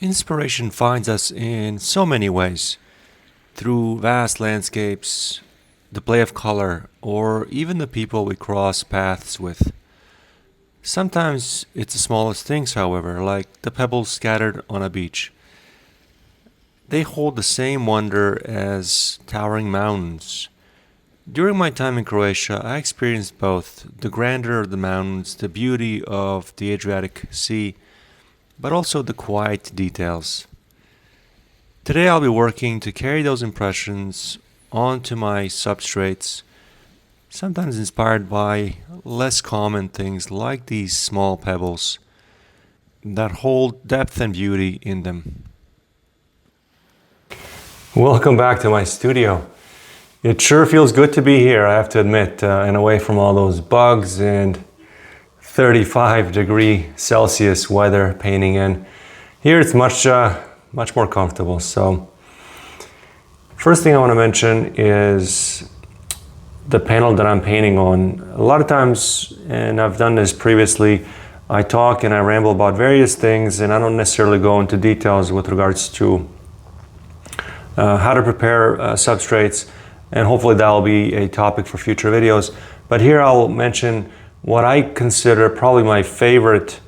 Inspiration finds us in so many ways, through vast landscapes, the play of color, or even the people we cross paths with. Sometimes it's the smallest things, however, like the pebbles scattered on a beach. They hold the same wonder as towering mountains. During my time in Croatia, I experienced both the grandeur of the mountains, the beauty of the Adriatic Sea, but also the quiet details. Today I'll be working to carry those impressions onto my substrates, sometimes inspired by less common things like these small pebbles that hold depth and beauty in them. Welcome back to my studio. It sure feels good to be here, I have to admit, and away from all those bugs and 35°C weather painting in. Here it's much more comfortable. So first thing I want to mention is the panel that I'm painting on. A lot of times, and I've done this previously, I talk and I ramble about various things and I don't necessarily go into details with regards to how to prepare substrates, and hopefully that will be a topic for future videos. But here I'll mention what I consider probably my favorite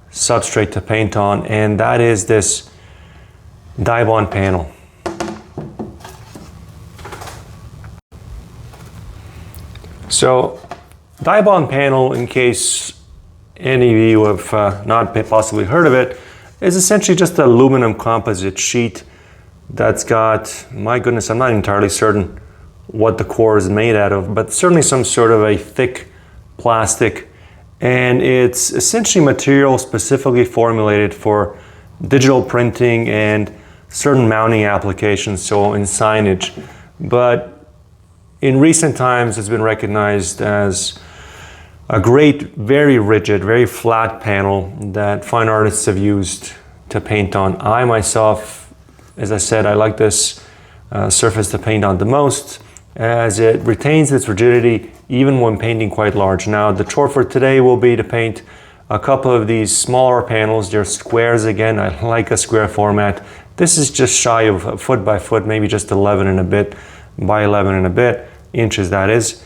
substrate to paint on, and that is this DiBond panel. So DiBond panel, in case any of you have not possibly heard of it, is essentially just an aluminum composite sheet that's got, my goodness, I'm not entirely certain what the core is made out of, but certainly some sort of a thick plastic, and it's essentially material specifically formulated for digital printing and certain mounting applications, so in signage. But in recent times it's been recognized as a great, very rigid, very flat panel that fine artists have used to paint on. I myself, as I said, I like this surface to paint on the most, as it retains its rigidity even when painting quite large. Now the chore for today will be to paint a couple of these smaller panels. They're squares again. I like a square format. This is just shy of a foot by foot, maybe just 11 and a bit by 11 and a bit inches, that is.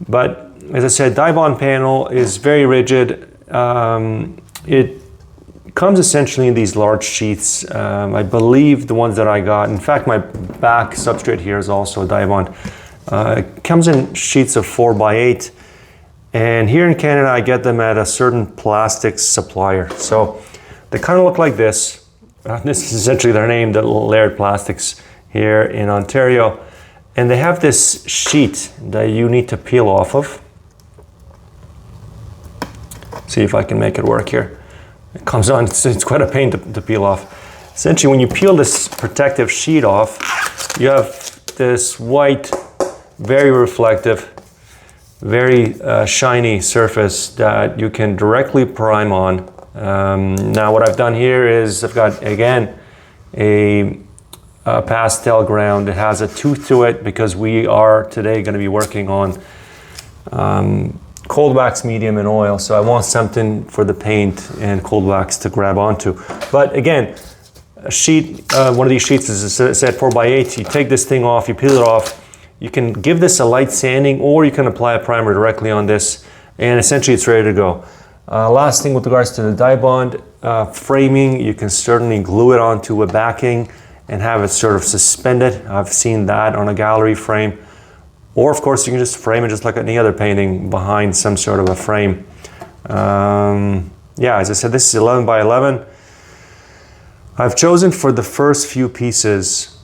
But as I said, DiBond panel is very rigid. It comes essentially in these large sheets. I believe the ones that I got, in fact my back substrate here is also DiBond. It comes in sheets of 4x8, and here in Canada I get them at a certain plastics supplier. So they kind of look like this. This is essentially their name, the Laird Plastics here in Ontario. And they have this sheet that you need to peel off of. See if I can make it work here. It comes on, it's quite a pain to peel off. Essentially, when you peel this protective sheet off, you have this white, very reflective, very shiny surface that you can directly prime on. Now what I've done here is I've got, again, a pastel ground. It has a tooth to it because we are today going to be working on cold wax, medium, and oil. So I want something for the paint and cold wax to grab onto. But again, a sheet, one of these sheets is a set 4x8. You take this thing off, you peel it off. You can give this a light sanding, or you can apply a primer directly on this, and essentially it's ready to go. Last thing with regards to the DiBond framing, you can certainly glue it onto a backing and have it sort of suspended. I've seen that on a gallery frame. Or of course you can just frame it just like any other painting behind some sort of a frame. Yeah, as I said, this is 11 by 11. I've chosen for the first few pieces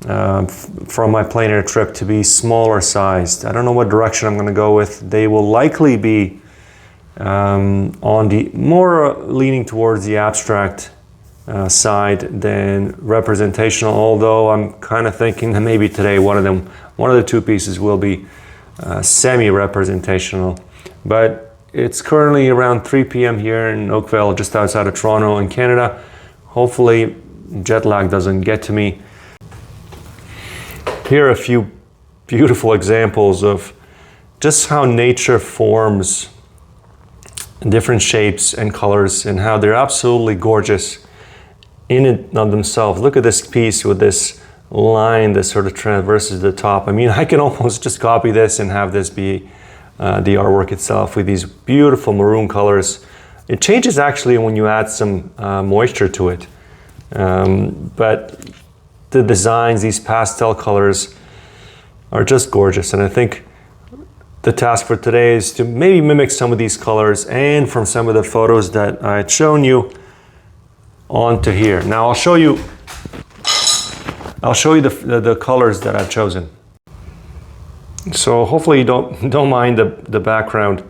from my plein air trip to be smaller sized. I don't know what direction I'm going to go with. They will likely be on the more leaning towards the abstract side than representational, although I'm kind of thinking that maybe today one of the two pieces will be semi-representational. But it's currently around 3 p.m. here in Oakville, just outside of Toronto in Canada. Hopefully jet lag doesn't get to me. Here are a few beautiful examples of just how nature forms different shapes and colors and how they're absolutely gorgeous. in and of themselves. Look at this piece with this line that sort of traverses the top. I mean, I can almost just copy this and have this be the artwork itself with these beautiful maroon colors. It changes actually when you add some moisture to it. But the designs, these pastel colors, are just gorgeous. And I think the task for today is to maybe mimic some of these colors and from some of the photos that I had shown you onto here. Now I'll show you the colors that I've chosen. So hopefully you don't mind the background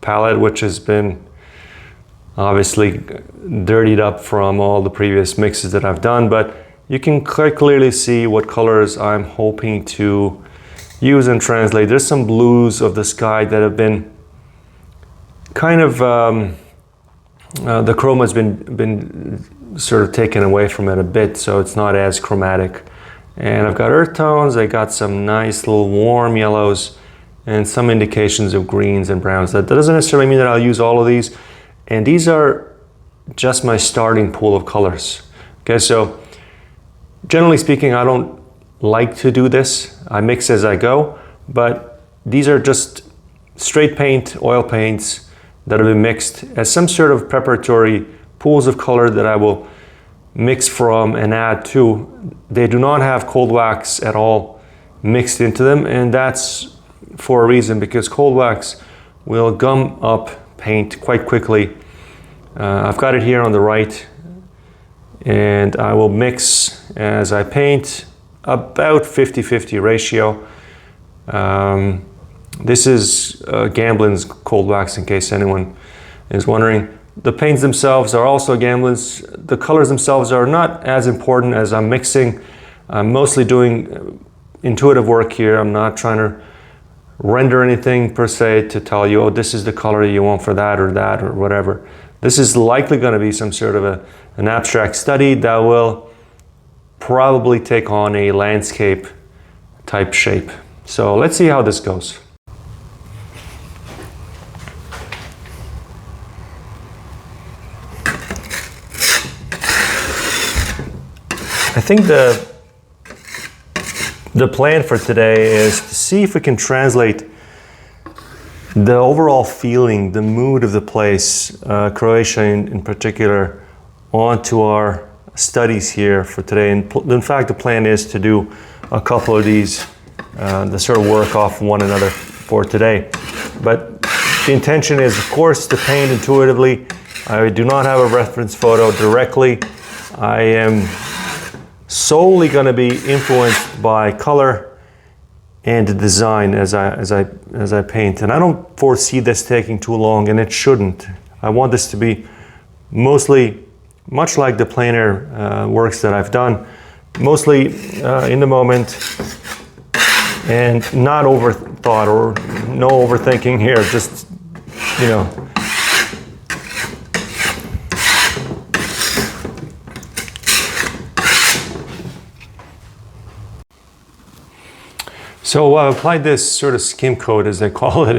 palette, which has been obviously dirtied up from all the previous mixes that I've done, but you can quite clearly see what colors I'm hoping to use and translate. There's some blues of the sky that have been kind of, the chroma has been sort of taken away from it a bit, so it's not as chromatic. And I've got earth tones, I got some nice little warm yellows, and some indications of greens and browns. That doesn't necessarily mean that I'll use all of these, and these are just my starting pool of colors. Okay, so generally speaking, I don't like to do this. I mix as I go, but these are just straight paint, oil paints that have been mixed as some sort of preparatory pools of color that I will mix from and add to. They do not have cold wax at all mixed into them, and that's for a reason, because cold wax will gum up paint quite quickly. I've got it here on the right, and I will mix as I paint about 50-50 ratio. This is Gamblin's cold wax, in case anyone is wondering. The paints themselves are also Gamblin's. The colors themselves are not as important as I'm mixing. I'm mostly doing intuitive work here. I'm not trying to render anything per se to tell you, oh, this is the color you want for that or whatever. This is likely going to be some sort of an abstract study that will probably take on a landscape type shape. So let's see how this goes. I think the plan for today is to see if we can translate the overall feeling, the mood of the place, Croatia in particular, onto our studies here for today. And in fact, the plan is to do a couple of these that sort of work off one another for today. But the intention is, of course, to paint intuitively. I do not have a reference photo directly. I am solely going to be influenced by color and the design as I paint. And I don't foresee this taking too long, and it shouldn't. I want this to be mostly much like the plein air works that I've done, mostly in the moment and not overthought or no overthinking here, just, you know. So I applied this sort of skim coat, as they call it,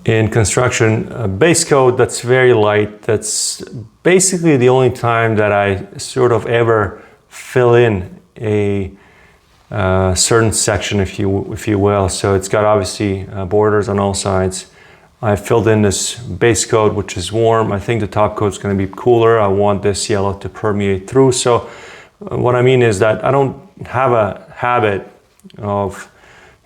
in construction, a base coat that's very light. That's basically the only time that I sort of ever fill in a certain section, if you will. So it's got obviously borders on all sides. I filled in this base coat, which is warm. I think the top coat's going to be cooler. I want this yellow to permeate through. So what I mean is that I don't have a habit of,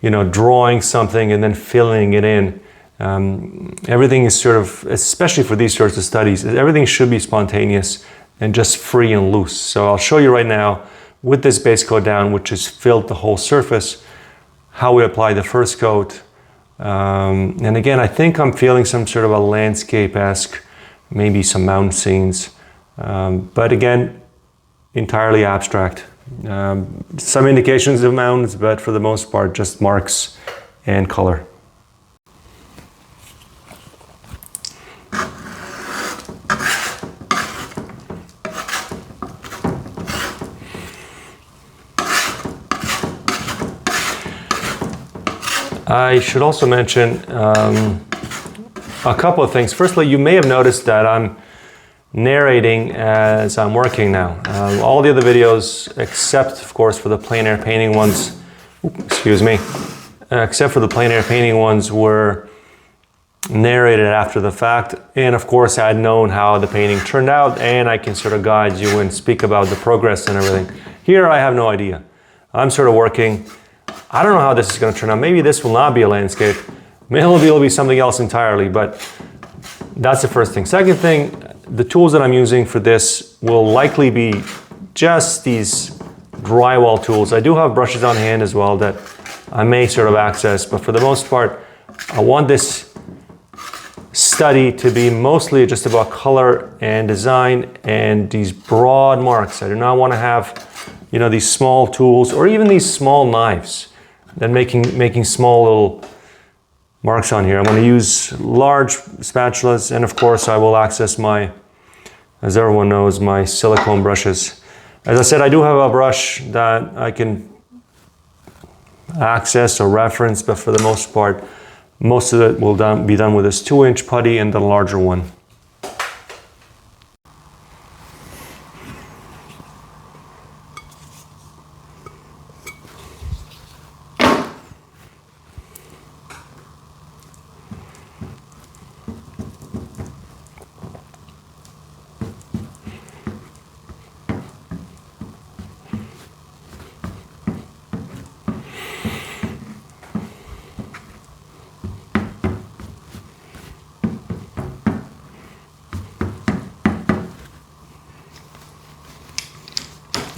you know, drawing something and then filling it in. Everything is sort of, especially for these sorts of studies, everything should be spontaneous and just free and loose. So I'll show you right now with this base coat down, which has filled the whole surface, how we apply the first coat. And again, I think I'm feeling some sort of a landscape-esque, maybe some mountain scenes. But again, entirely abstract. Some indications of mountains, but for the most part, just marks and color. I should also mention a couple of things. Firstly, you may have noticed that I'm narrating as I'm working now. All the other videos, except of course for the plein air painting ones, except for the plein air painting ones, were narrated after the fact. And of course I had known how the painting turned out, and I can sort of guide you and speak about the progress and everything. Here I have no idea. I'm sort of working. I don't know how this is going to turn out. Maybe this will not be a landscape. Maybe it'll be something else entirely, but that's the first thing. Second thing, the tools that I'm using for this will likely be just these drywall tools. I do have brushes on hand as well that I may sort of access, but for the most part, I want this study to be mostly just about color and design and these broad marks. I do not want to have, you know, these small tools or even these small knives and making small little marks on here. I'm going to use large spatulas, and of course I will access my, as everyone knows, my silicone brushes. As I said, I do have a brush that I can access or reference, but for the most part, most of it will be done with this 2-inch putty and the larger one.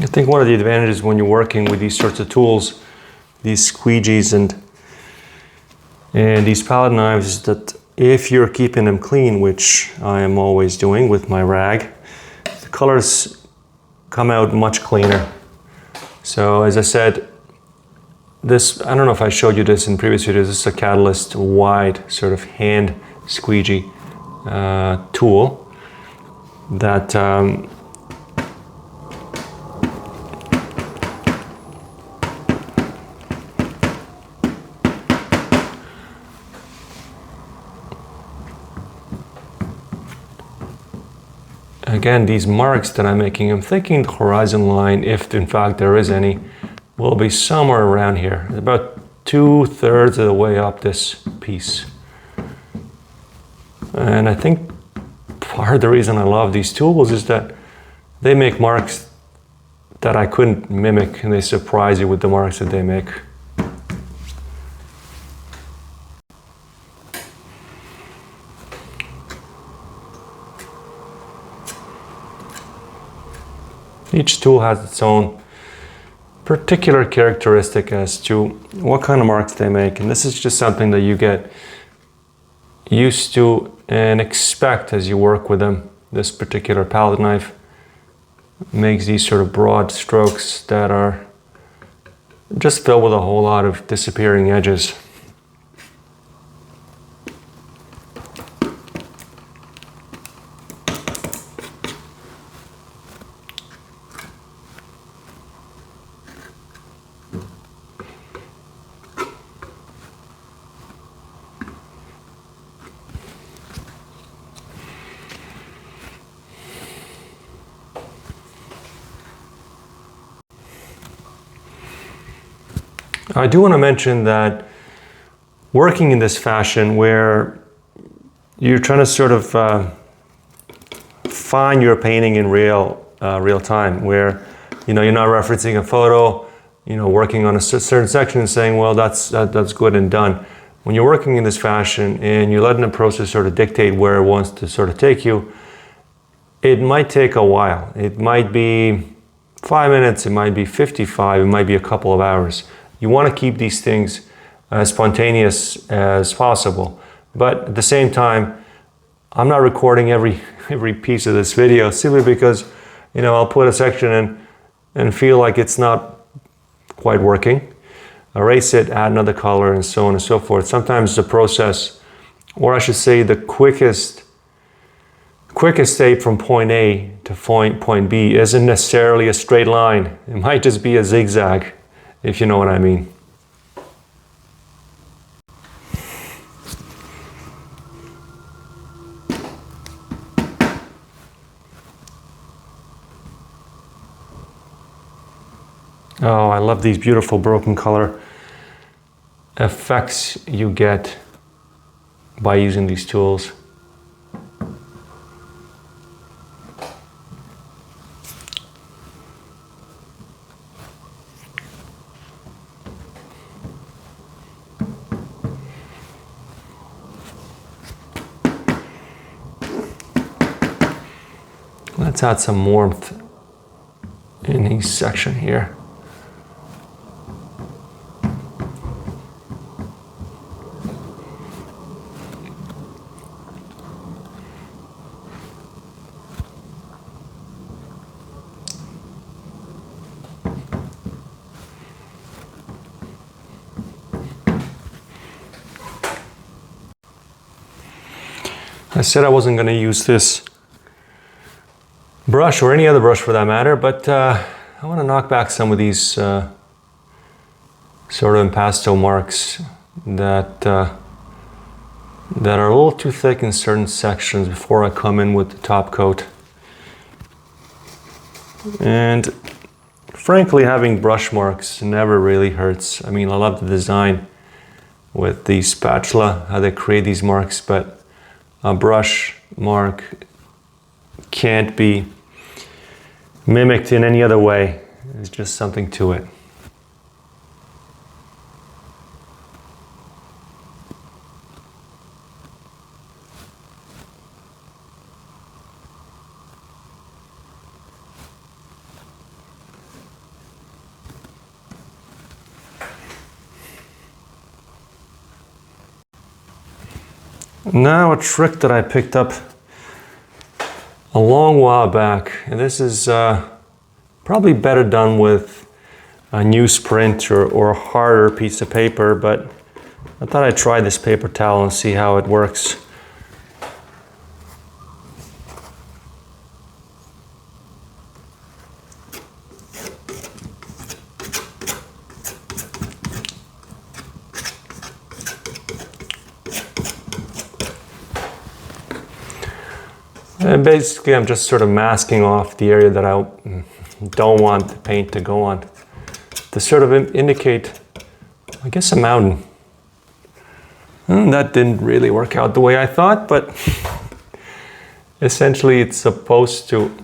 I think one of the advantages when you're working with these sorts of tools, these squeegees and these palette knives, is that if you're keeping them clean, which I am always doing with my rag, the colors come out much cleaner. So as I said, this, I don't know if I showed you this in previous videos, this is a Catalyst wide sort of hand squeegee tool that again, these marks that I'm making, I'm thinking the horizon line, if in fact there is any, will be somewhere around here, about 2/3 of the way up this piece. And I think part of the reason I love these tools is that they make marks that I couldn't mimic, and they surprise you with the marks that they make. Each tool has its own particular characteristic as to what kind of marks they make, and this is just something that you get used to and expect as you work with them. This particular palette knife makes these sort of broad strokes that are just filled with a whole lot of disappearing edges. I do want to mention that working in this fashion where you're trying to sort of find your painting in real time, where you're not referencing a photo, working on a certain section and saying, well, that's good and done. When you're working in this fashion and you're letting the process sort of dictate where it wants to sort of take you, it might take a while. It might be 5 minutes, it might be 55, it might be a couple of hours. You want to keep these things as spontaneous as possible. But at the same time, I'm not recording every piece of this video simply because, I'll put a section in and feel like it's not quite working. Erase it, add another color, and so on and so forth. Sometimes the process, or I should say the quickest state from point A to point B isn't necessarily a straight line. It might just be a zigzag, if you know what I mean. Oh, I love these beautiful broken color effects you get by using these tools. Let's add some warmth in each section here. I said I wasn't going to use this brush or any other brush for that matter, but I want to knock back some of these sort of impasto marks that are a little too thick in certain sections before I come in with the top coat. And frankly, having brush marks never really hurts. I mean, I love the design with the spatula, how they create these marks, but a brush mark can't be mimicked in any other way. There's just something to it. Now a trick that I picked up a long while back, and this is probably better done with a newsprint or a harder piece of paper, but I thought I'd try this paper towel and see how it works. And basically I'm just sort of masking off the area that I don't want the paint to go on, to sort of indicate, I guess, a mountain. And that didn't really work out the way I thought, but essentially it's supposed to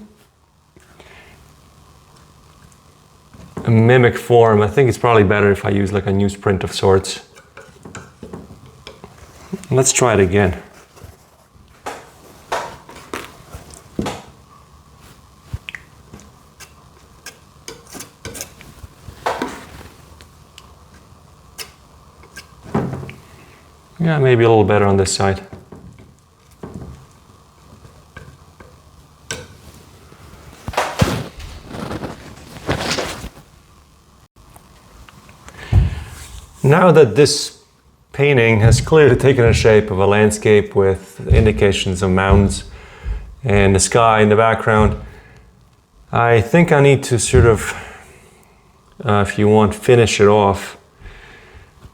mimic form. I think it's probably better if I use like a newsprint of sorts. Let's try it again. Yeah, maybe a little better on this side. Now that this painting has clearly taken the shape of a landscape with indications of mountains and the sky in the background, I think I need to sort of, if you want, finish it off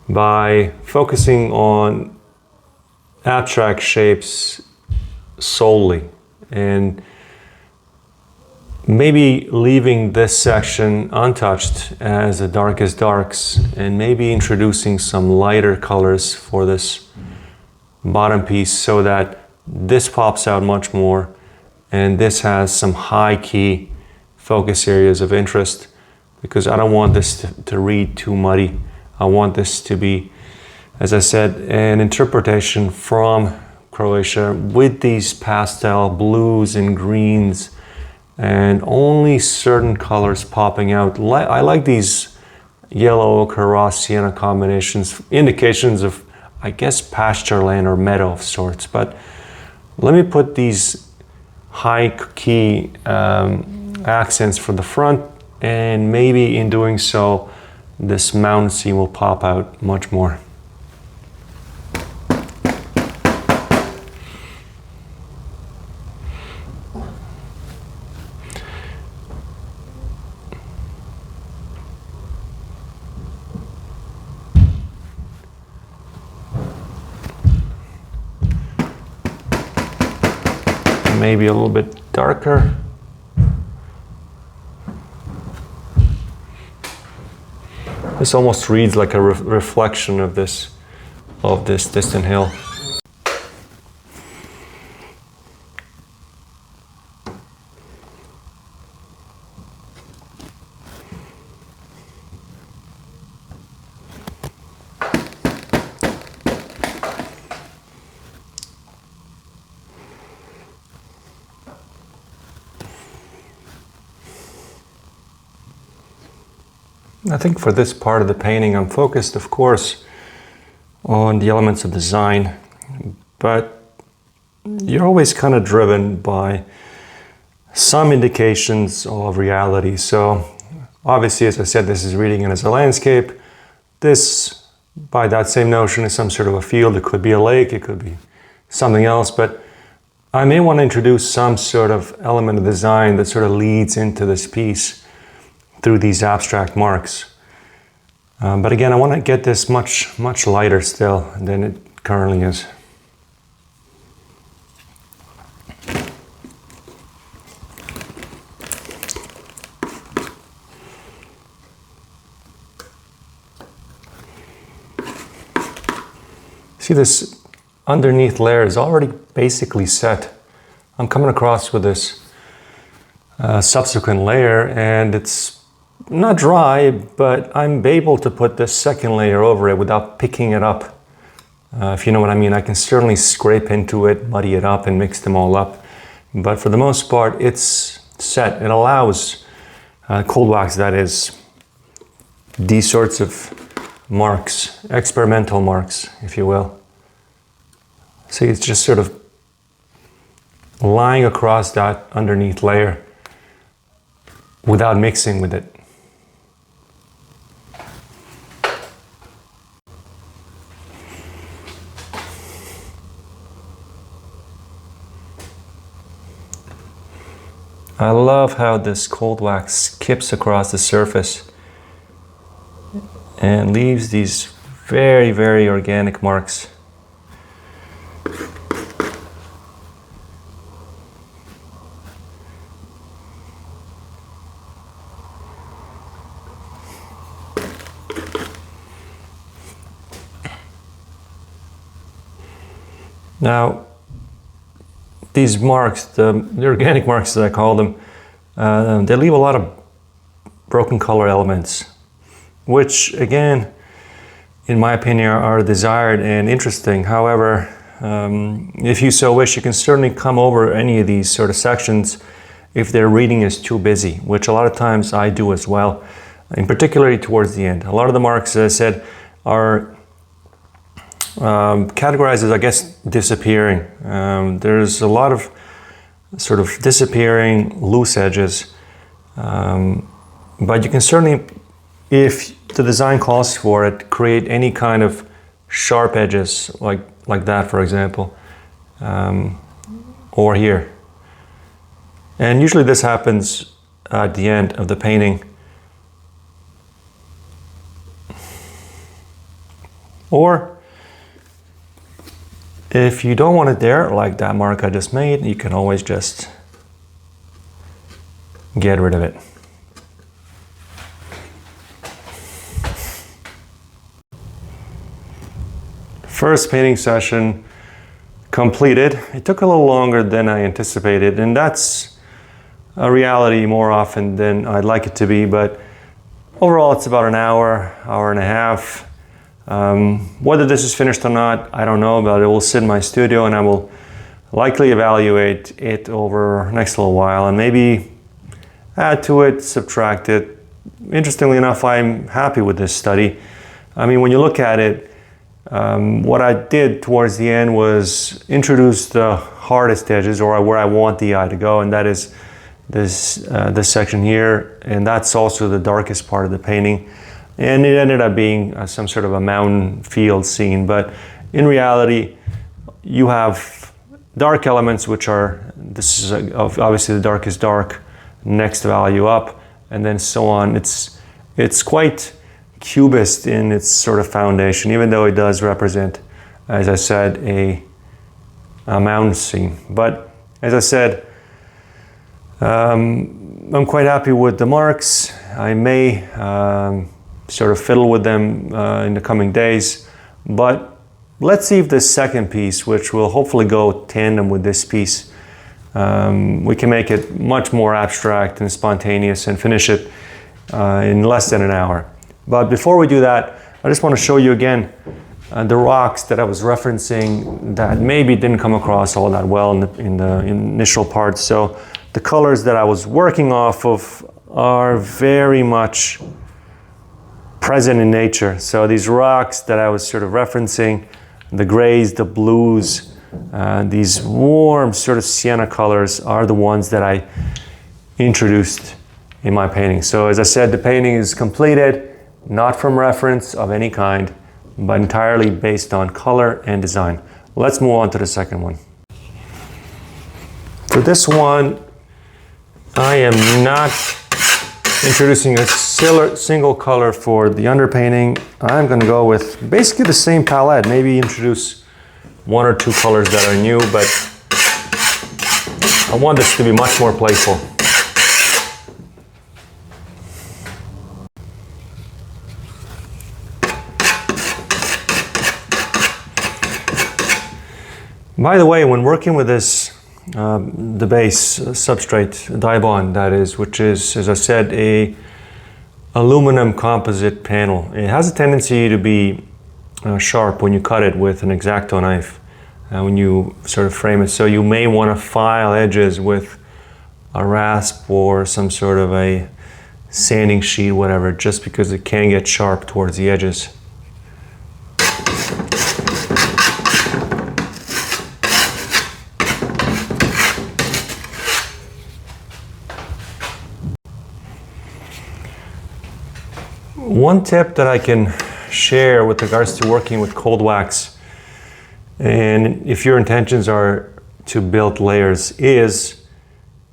by focusing on abstract shapes solely, and maybe leaving this section untouched as the darkest darks, and maybe introducing some lighter colors for this bottom piece so that this pops out much more and this has some high key focus areas of interest, because I don't want this to read too muddy. I want this to be, as I said, an interpretation from Croatia with these pastel blues and greens and only certain colors popping out. I like these yellow ochre raw sienna combinations, indications of, I guess, pasture land or meadow of sorts. But let me put these high key accents for the front, and maybe in doing so, this mountain scene will pop out much more. Maybe a little bit darker. This almost reads like a reflection of this distant hill. I think for this part of the painting, I'm focused, of course, on the elements of design, but you're always kind of driven by some indications of reality. So obviously, as I said, this is reading it as a landscape. This, by that same notion, is some sort of a field. It could be a lake, it could be something else, but I may want to introduce some sort of element of design that sort of leads into this piece through these abstract marks. But again, I want to get this much lighter still than it currently is. See, this underneath layer is already basically set. I'm coming across with this subsequent layer, and it's not dry, but I'm able to put this second layer over it without picking it up. If you know what I mean, I can certainly scrape into it, muddy it up, and mix them all up. But for the most part, it's set. It allows cold wax, that is, these sorts of marks, experimental marks, if you will. See, it's just sort of lying across that underneath layer without mixing with it. I love how this cold wax skips across the surface and leaves these very, very organic marks. Now, these marks, the organic marks as I call them, they leave a lot of broken color elements, which again, in my opinion, are desired and interesting. However, if you so wish, you can certainly come over any of these sort of sections if their reading is too busy, which a lot of times I do as well, in particularly towards the end. A lot of the marks, as I said, are categorized as, I guess, disappearing. There's a lot of sort of disappearing loose edges, but you can certainly, if the design calls for it, create any kind of sharp edges like that, for example, or here. And usually this happens at the end of the painting. Or if you don't want it there, like that mark I just made, you can always just get rid of it. First painting session completed. It took a little longer than I anticipated, and that's a reality more often than I'd like it to be, but overall it's about an hour, hour and a half. Whether this is finished or not, I don't know, but it will sit in my studio and I will likely evaluate it over the next little while and maybe add to it, subtract it. Interestingly enough, I'm happy with this study. I mean, when you look at it, what I did towards the end was introduce the hardest edges, or where I want the eye to go, and that is this section here, and that's also the darkest part of the painting. And it ended up being some sort of a mountain field scene, but in reality, you have dark elements, which are, this is obviously the darkest dark, next value up, and then so on. It's quite cubist in its sort of foundation, even though it does represent, as I said, a mountain scene. But as I said, I'm quite happy with the marks. I may sort of fiddle with them in the coming days. But let's see if this second piece, which will hopefully go tandem with this piece, we can make it much more abstract and spontaneous and finish it in less than an hour. But before we do that, I just want to show you again the rocks that I was referencing that maybe didn't come across all that well in the initial part. So the colors that I was working off of are very much present in nature. So these rocks that I was sort of referencing, the grays, the blues, these warm sort of sienna colors are the ones that I introduced in my painting. So as I said, the painting is completed, not from reference of any kind, but entirely based on color and design. Let's move on to the second one. For this one, I am not introducing a single color for the underpainting. I'm going to go with basically the same palette, maybe introduce one or two colors that are new, but I want this to be much more playful. By the way, when working with this, the base substrate, DiBond that is, which is, as I said, a aluminum composite panel. It has a tendency to be sharp when you cut it with an X-Acto knife, when you sort of frame it. So you may want to file edges with a rasp or some sort of a sanding sheet, whatever, just because it can get sharp towards the edges. One tip that I can share with regards to working with cold wax, and if your intentions are to build layers, is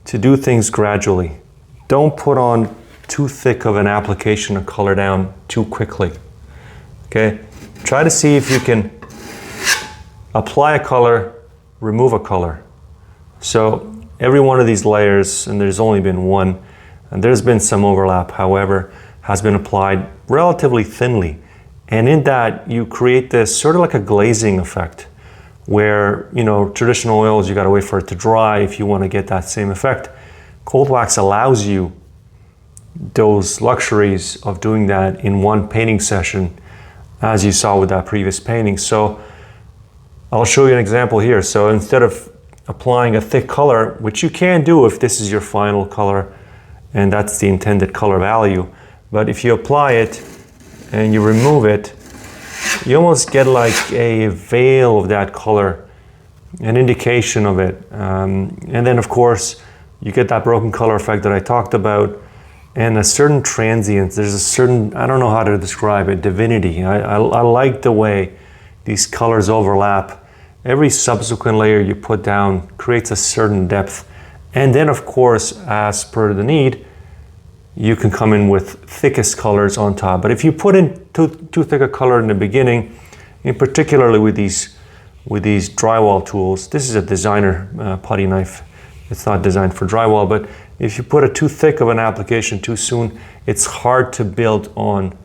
to do things gradually. Don't put on too thick of an application of color down too quickly. Okay? Try to see if you can apply a color, remove a color. So every one of these layers, and there's only been one, and there's been some overlap, however, has been applied relatively thinly. And in that, you create this sort of like a glazing effect where, you know, traditional oils, you gotta wait for it to dry if you wanna get that same effect. Cold wax allows you those luxuries of doing that in one painting session, as you saw with that previous painting. So I'll show you an example here. So instead of applying a thick color, which you can do if this is your final color and that's the intended color value, but if you apply it and you remove it, you almost get like a veil of that color, an indication of it. And then of course, you get that broken color effect that I talked about, and a certain transience. There's a certain, I don't know how to describe it, divinity. I like the way these colors overlap. Every subsequent layer you put down creates a certain depth. And then of course, as per the need, you can come in with thickest colors on top. But if you put in too thick a color in the beginning, in particularly with these drywall tools, this is a designer putty knife. It's not designed for drywall, but if you put a too thick of an application too soon, it's hard to build on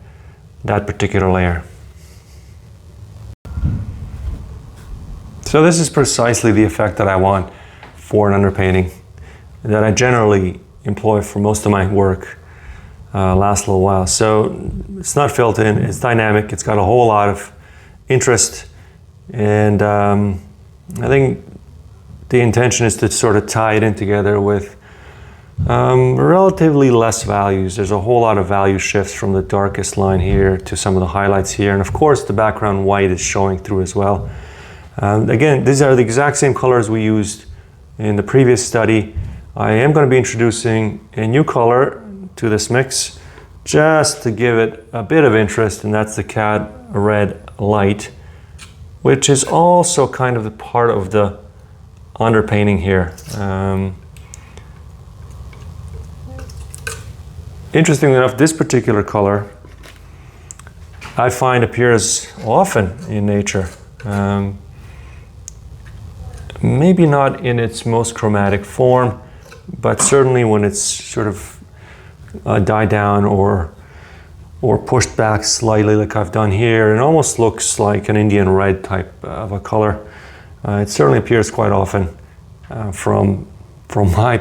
that particular layer. So this is precisely the effect that I want for an underpainting, that I generally employ for most of my work. Lasts a little while. So it's not filled in, it's dynamic, it's got a whole lot of interest, and I think the intention is to sort of tie it in together with relatively less values. There's a whole lot of value shifts from the darkest line here to some of the highlights here, and of course the background white is showing through as well. Again, these are the exact same colors we used in the previous study. I am going to be introducing a new color to this mix just to give it a bit of interest, and that's the Cad Red Light, which is also kind of the part of the underpainting here. Interestingly enough, this particular color I find appears often in nature. Maybe not in its most chromatic form, but certainly when it's sort of die down or or pushed back slightly like I've done here. It almost looks like an Indian red type of a color. It certainly appears quite often from my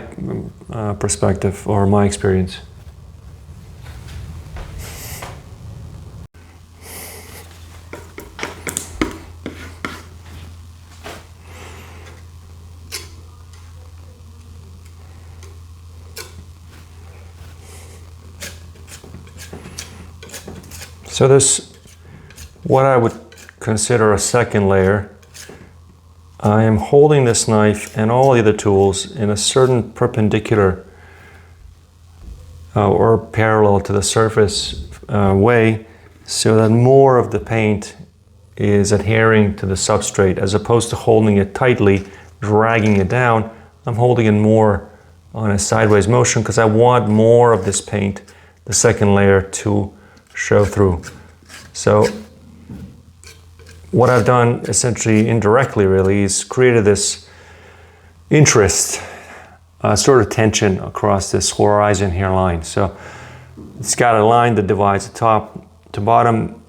perspective or my experience. So this, what I would consider a second layer. I am holding this knife and all the other tools in a certain perpendicular or parallel to the surface way, so that more of the paint is adhering to the substrate as opposed to holding it tightly, dragging it down. I'm holding it more on a sideways motion because I want more of this paint, the second layer, to show through. So what I've done essentially indirectly really is created this interest, sort of tension across this horizon here line. So it's got a line that divides the top to bottom,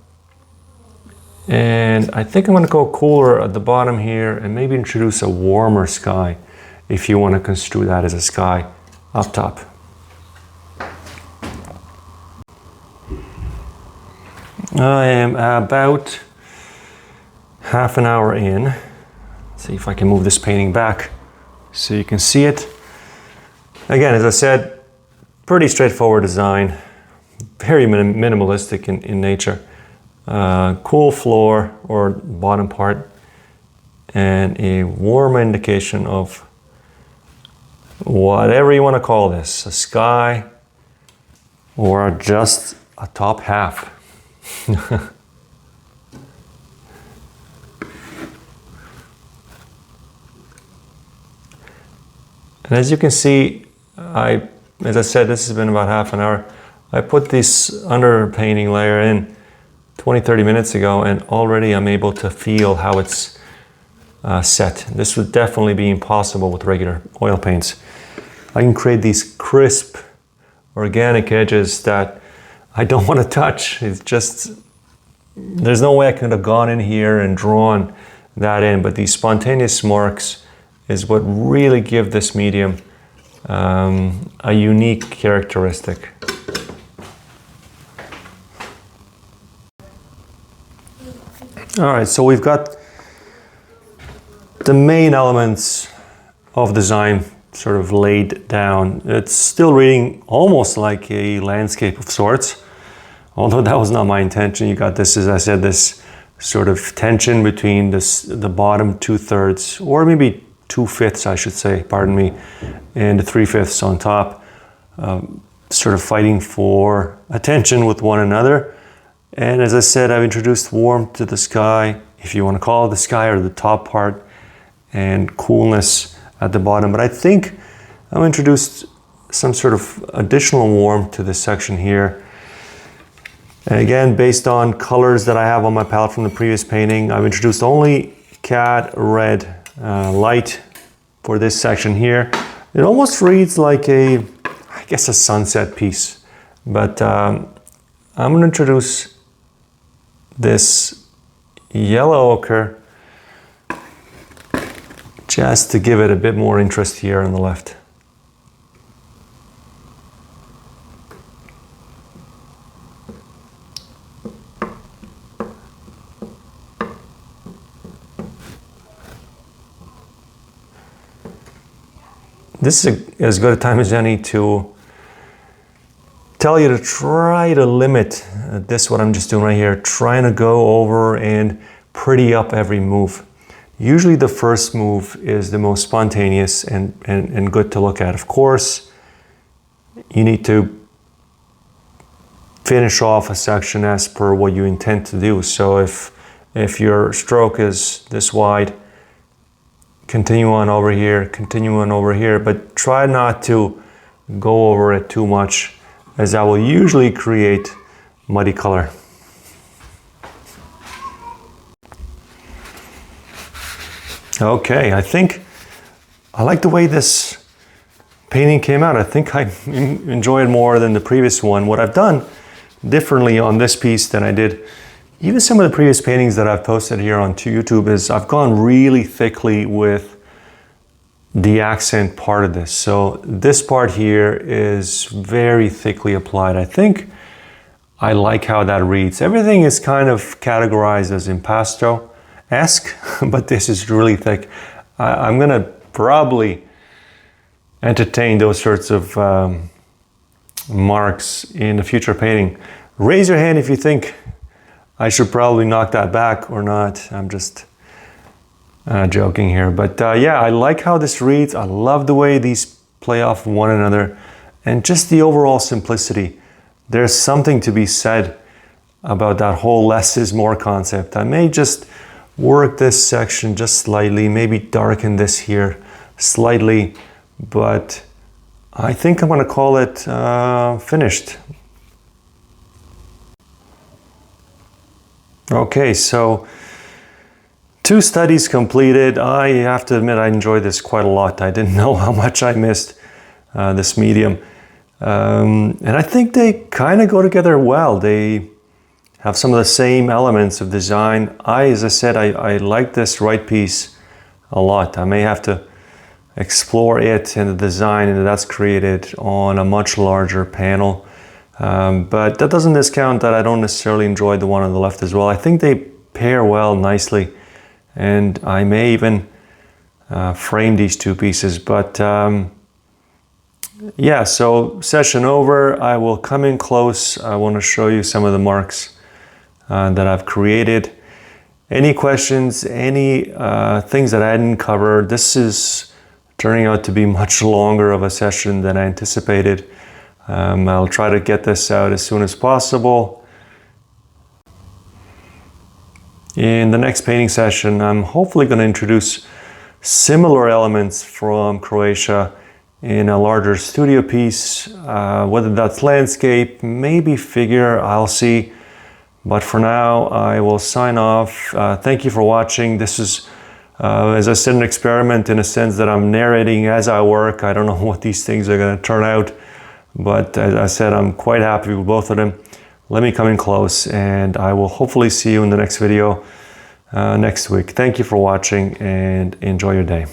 and I think I'm going to go cooler at the bottom here and maybe introduce a warmer sky if you want to construe that as a sky up top. I am about half an hour in. Let's see if I can move this painting back so you can see it. Again, as I said, pretty straightforward design, very minimalistic in nature. Cool floor or bottom part, and a warm indication of whatever you want to call this, a sky or just a top half. And as you can see, as I said, this has been about half an hour. I put this underpainting layer in 20-30 minutes ago, and already I'm able to feel how it's set. This would definitely be impossible with regular oil paints. I can create these crisp, organic edges that I don't want to touch. It's just, there's no way I could have gone in here and drawn that in, but these spontaneous marks is what really give this medium a unique characteristic. All right, so we've got the main elements of design sort of laid down. It's still reading almost like a landscape of sorts, although that was not my intention. You got this, as I said, this sort of tension between the bottom 2/3, or maybe 2/5, I should say, pardon me, and the 3/5 on top, sort of fighting for attention with one another. And as I said, I've introduced warmth to the sky, if you want to call it the sky, or the top part, and coolness at the bottom. But I think I've introduced some sort of additional warmth to this section here. And again, based on colors that I have on my palette from the previous painting, I've introduced only cad red light for this section here. It almost reads like I guess a sunset piece, but I'm going to introduce this yellow ochre just to give it a bit more interest here on the left. This is as good a time as any to tell you to try to limit this, what I'm just doing right here, trying to go over and pretty up every move. Usually the first move is the most spontaneous and good to look at. Of course, you need to finish off a section as per what you intend to do. So if your stroke is this wide, continue on over here, but try not to go over it too much, as that will usually create muddy color. Okay, I think I like the way this painting came out. I think I enjoy it more than the previous one. What I've done differently on this piece than I did even some of the previous paintings that I've posted here on YouTube is I've gone really thickly with the accent part of this. So this part here is very thickly applied. I think I like how that reads. Everything is kind of categorized as impasto-esque, but this is really thick. I'm gonna probably entertain those sorts of marks in a future painting. Raise your hand if you think I should probably knock that back or not. I'm just joking here. But yeah, I like how this reads. I love the way these play off one another and just the overall simplicity. There's something to be said about that whole less is more concept. I may just work this section just slightly, maybe darken this here slightly, but I think I'm gonna call it finished. Okay, so 2 studies completed. I have to admit I enjoyed this quite a lot. I didn't know how much I missed this medium. And I think they kind of go together well. They have some of the same elements of design. As I said, I like this right piece a lot. I may have to explore it and the design and that's created on a much larger panel. But that doesn't discount that I don't necessarily enjoy the one on the left as well. I think they pair well nicely, and I may even frame these 2 pieces. But yeah, so session over. I will come in close. I want to show you some of the marks that I've created. Any questions, any things that I didn't cover? This is turning out to be much longer of a session than I anticipated. I'll try to get this out as soon as possible. In the next painting session, I'm hopefully going to introduce similar elements from Croatia in a larger studio piece, whether that's landscape, maybe figure, I'll see. But for now, I will sign off. Thank you for watching. This is, as I said, an experiment in a sense that I'm narrating as I work. I don't know what these things are going to turn out. But as I said, I'm quite happy with both of them. Let me come in close and I will hopefully see you in the next video next week. Thank you for watching and enjoy your day.